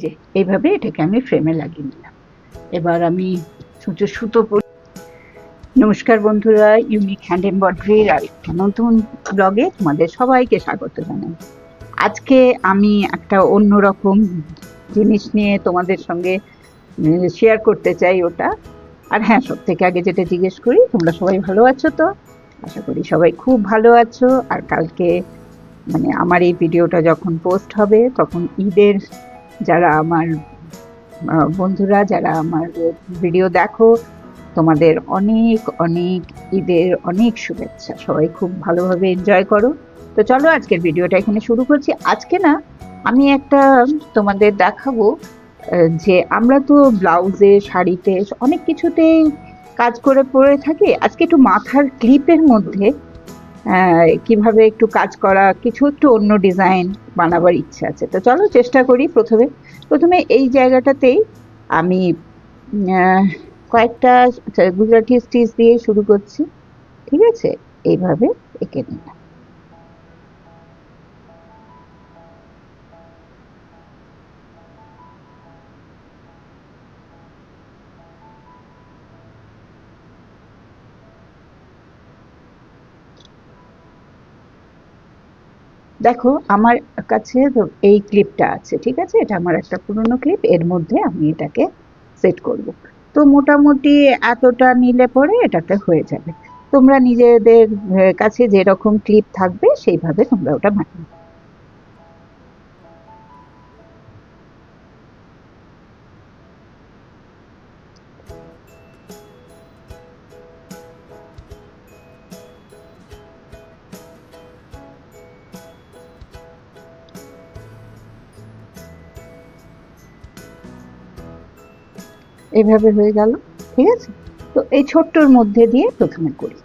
যে এইভাবে এটাকে আমি ফ্রেমে লাগিয়ে নিলাম। এবার আমি সুতো পরি। নমস্কার বন্ধুরা, ইউনিক হ্যান্ড এমব্রয়ডারির আরেকটা নতুন ব্লগে তোমাদের সবাইকে স্বাগত জানাই। আজকে আমি একটা অন্যরকম জিনিস নিয়ে তোমাদের সঙ্গে শেয়ার করতে চাই ওটা। আর হ্যাঁ, সব থেকে আগে যেটা জিজ্ঞেস করি, তোমরা সবাই ভালো আছো তো? আশা করি সবাই খুব ভালো আছো। আর কালকে মানে আমার এই ভিডিওটা যখন পোস্ট হবে তখন ঈদের যারা আমার বন্ধুরা যারা আমার ভিডিও দেখো, তোমাদের অনেক অনেক ঈদের অনেক শুভেচ্ছা। সবাই খুব ভালোভাবে এনজয় করো। তো চলো আজকের ভিডিওটা এখানে শুরু করছি। আজকে না আমি একটা তোমাদের দেখাবো যে আমরা তো ব্লাউজে, শাড়িতে, অনেক কিছুতেই কাজ করে পরে থাকি। আজকে একটু মাথার ক্লিপের মধ্যে কিভাবে একটু কাজ করা, কিছু একটু অন্য ডিজাইন বানাবার ইচ্ছা আছে। তো চলো চেষ্টা করি। প্রথমে প্রথমে এই জায়গাটাতেই আমি আহ, কয়েকটা গুজরাটি স্টিচ দিয়ে শুরু করছি। ঠিক আছে, এইভাবে এঁকে নিলাম। দেখো আমার কাছে তো এই ক্লিপটা আছে, ঠিক আছে, এটা আমার একটা পুরোনো ক্লিপ, এর মধ্যে আমি এটাকে সেট করব। তো মোটামুটি এতটা নিলে পরে এটাতে হয়ে যাবে। তোমরা নিজেদের কাছে যেরকম ক্লিপ থাকবে সেইভাবে তোমরা ওটা বানিয়ে। এইভাবে হয়ে গেল, ঠিক আছে। তো এই ছোট্টর মধ্যে দিয়ে প্রথমে করি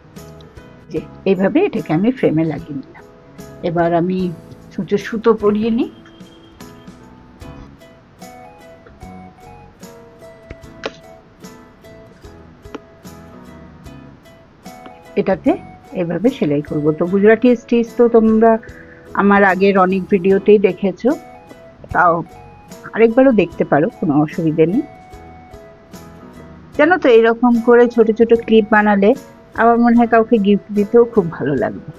যে এইভাবে এটাকে আমি ফ্রেমে লাগিয়ে নিলাম। এবার আমি সুতো পরিয়ে নিই। এটাতে এভাবে সেলাই করব। তো গুজরাটি স্টিচ তো তোমরা আমার আগের অনেক ভিডিওতেই দেখেছো, তাও আরেকবারও দেখতে পারো, কোনো অসুবিধে নেই। জানো তো, এরকম করে ছোট ছোট ক্লিপ বানালে আমার মনে হয় কাউকে গিফট দিতেও খুব ভালো লাগবে।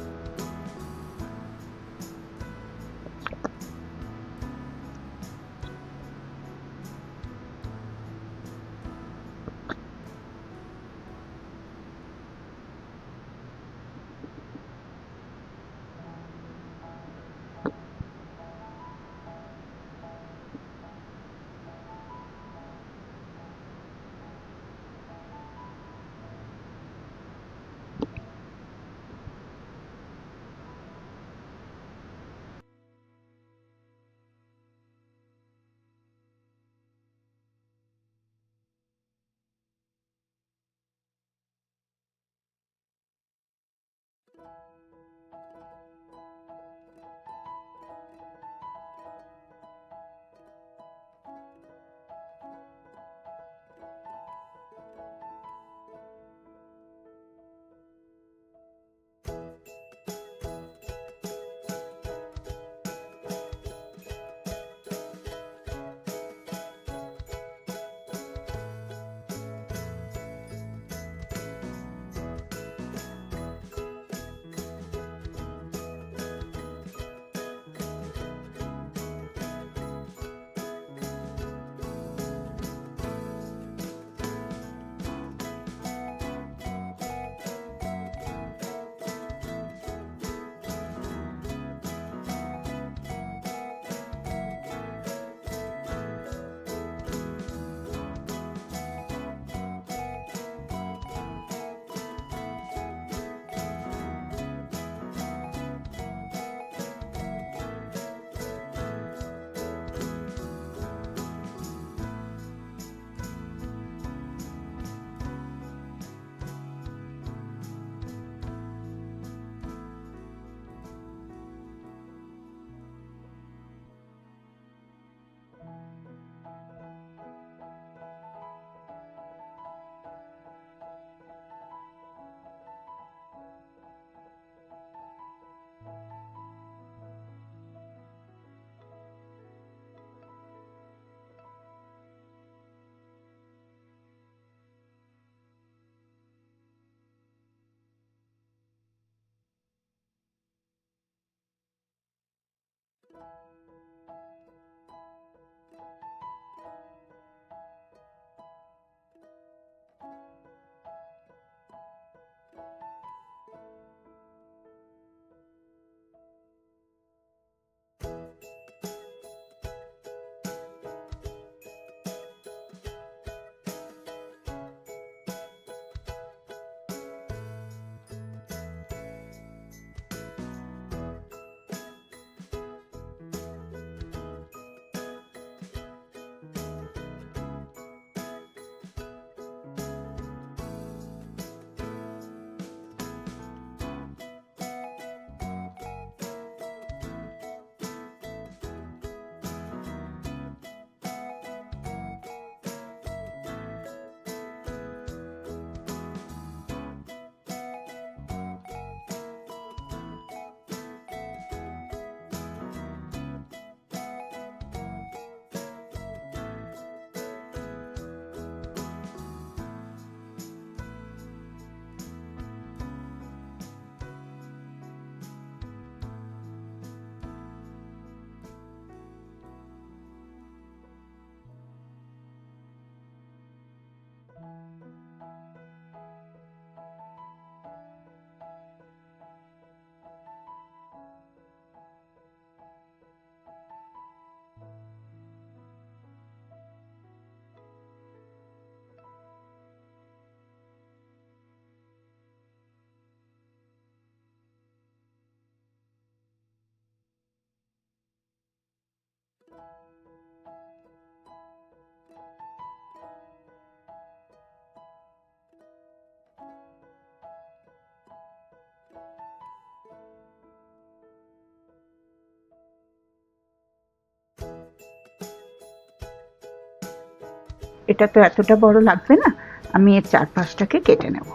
এটা তো এতটা বড় লাগবে না, আমি এর চারপাশটাকে কেটে নেব।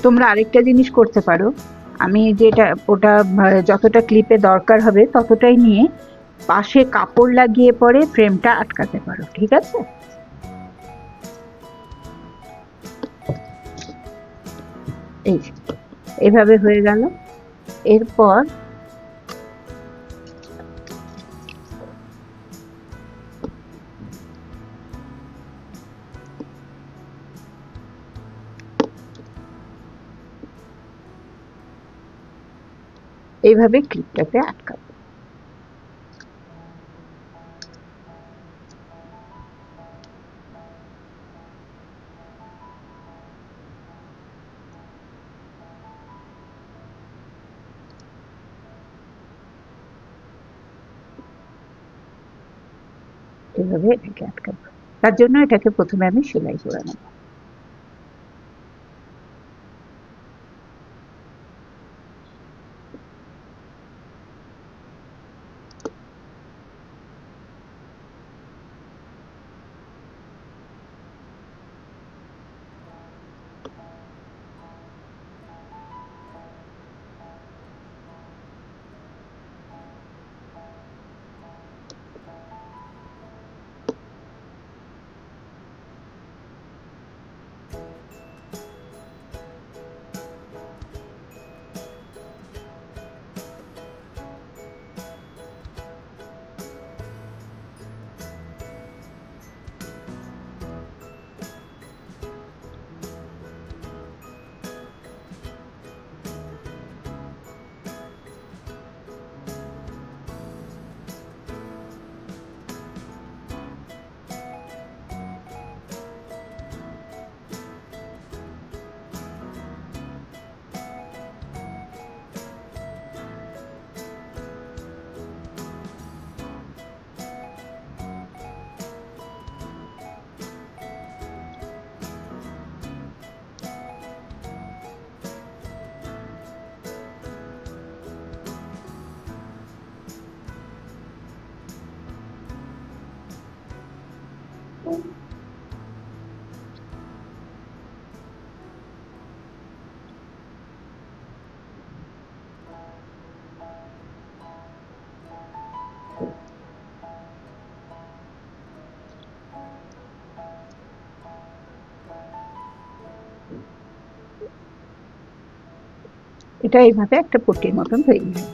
তোমরা আরেকটা জিনিস করতে পারো, আমি যেটা ওটা যতটা ক্লিপে দরকার হবে ততটাই নিয়ে পাশে কাপড় লাগিয়ে পরে ফ্রেমটা আটকাতে পারো, ঠিক আছে? এই এভাবে হয়ে গেল। এরপর এইভাবে ক্লিপটাতে আটকাবো। এভাবে এটাকে আটকাবো। তার জন্য এটাকে প্রথমে আমি সেলাই করে নেব। এটা এইভাবে একটা পট্টির মতন তৈরি হয়।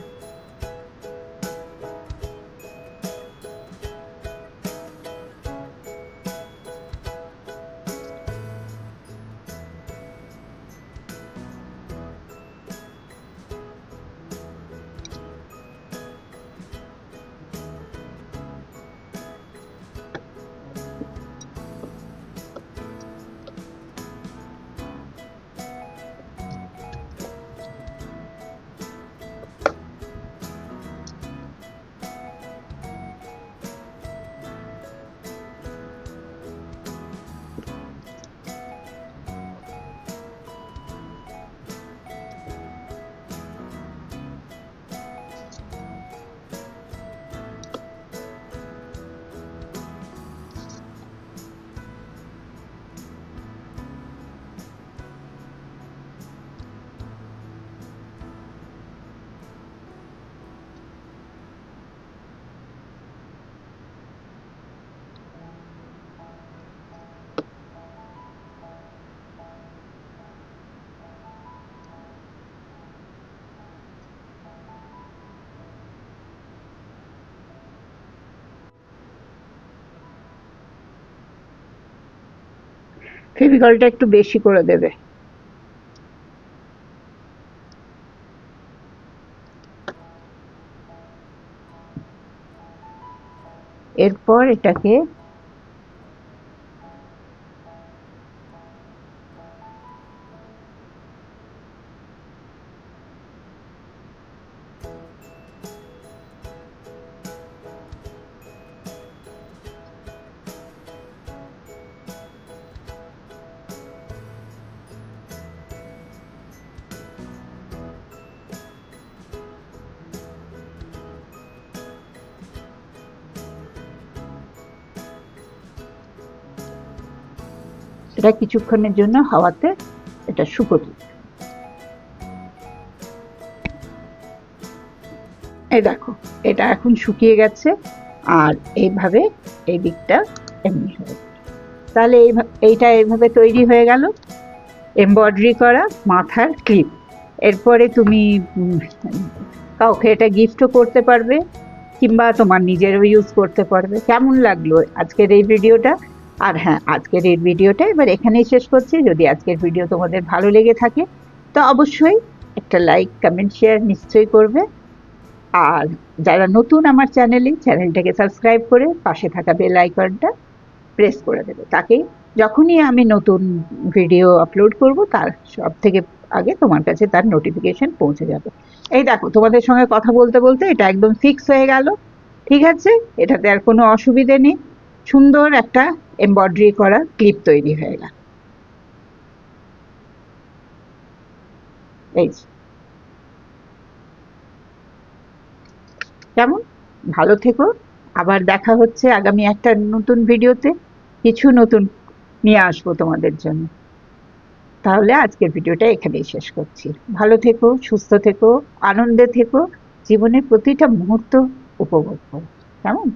ফেভিকলটা একটু বেশি করে দেবে। এরপর এটাকে এটা কিছুক্ষণের জন্য হাওয়াতে এটা শুকোতে। এই দেখো, এটা এখন শুকিয়ে গেছে, আর এইভাবে এই দিকটা এমনি হয়ে গেল। তাহলে এইটা এইভাবে তৈরি হয়ে গেল এমব্রয়ডারি করা মাথার ক্লিপ। এরপরে তুমি কাউকে এটা গিফটও করতে পারবে, কিংবা তোমার নিজেরও ইউজ করতে পারবে। কেমন লাগলো আজকের এই ভিডিওটা? আর হ্যাঁ, আজকের এই ভিডিওটা এবার এখানেই শেষ করছি। যদি আজকের ভিডিও তোমাদের ভালো লেগে থাকে তো অবশ্যই একটা লাইক, কমেন্ট, শেয়ার নিশ্চয়ই করবে। আর যারা নতুন আমার চ্যানেলটাকে সাবস্ক্রাইব করে পাশে থাকা বেল আইকনটা প্রেস করে দেবে, তাকে যখনই আমি নতুন ভিডিও আপলোড করব তার সব থেকে আগে তোমার কাছে তার নোটিফিকেশন পৌঁছে যাবে। এই দেখো, তোমাদের সঙ্গে কথা বলতে বলতে এটা একদম ফিক্স হয়ে গেল। ঠিক আছে, এটাতে আর কোনো অসুবিধে নেই। সুন্দর একটা এমব্রয়ডারি করা ক্লিপ তৈরি হয়ে গেল। এই কেমন? ভালো থেকো। আবার দেখা হচ্ছে আগামী একটা নতুন ভিডিওতে। কিছু নতুন নিয়ে আসবো তোমাদের জন্য। তাহলে আজকের ভিডিওটা এখানেই শেষ করছি। ভালো থেকো, সুস্থ থেকো, আনন্দে থেকো, জীবনের প্রতিটা মুহূর্ত উপভোগ করো। কেমন?